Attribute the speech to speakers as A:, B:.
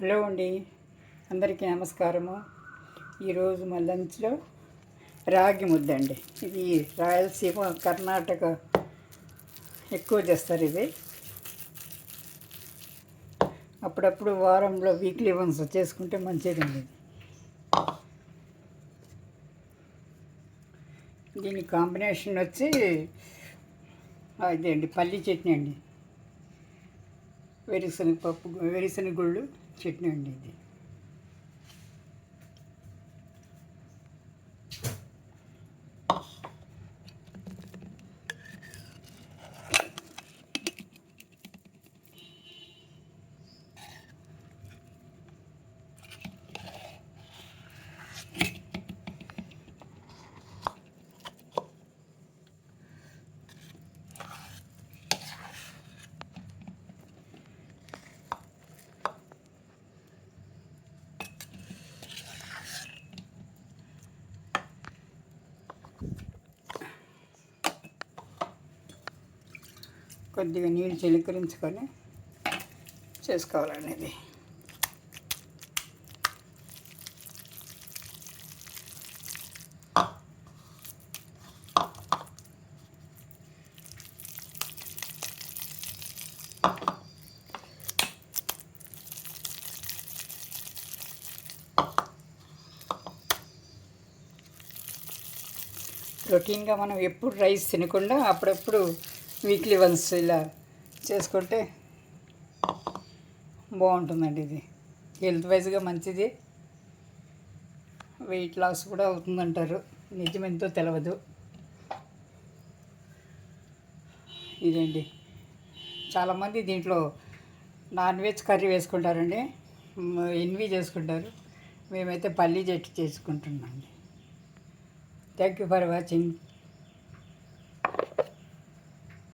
A: Hello అండి, అందరికీ నమస్కారము. ఈరోజు మా లంచ్లో రాగి ముద్ద అండి. ఇది రాయలసీమ, కర్ణాటక ఎక్కువ చేస్తారు. ఇది అప్పుడప్పుడు వారంలో వీక్లీ వన్స్ చేసుకుంటే మంచిదండి. దీని కాంబినేషన్ వచ్చి అదే అండి, పల్లి చట్నీ అండి, వేరుశనగుళ్ళు చట్నీ అండి. ఇది కొద్దిగా నీళ్ళు చిలకరించుకొని చేసుకోవాలండి. ఇది రొటీన్గా మనం ఎప్పుడు రైస్ తినకుండా అప్పుడప్పుడు వీక్లీ వన్స్ ఇలా చేసుకుంటే బాగుంటుందండి. ఇది హెల్త్ వైజ్గా మంచిది, వెయిట్ లాస్ కూడా అవుతుందంటారు. నిజమెంతో తెలియదు. ఇదండి, చాలామంది దీంట్లో నాన్ వెజ్ కర్రీ వేసుకుంటారండి, ఎన్వి చేసుకుంటారు. మేమైతే పల్లీ చెట్టు చేసుకుంటున్నాం అండి. Thank you for watching.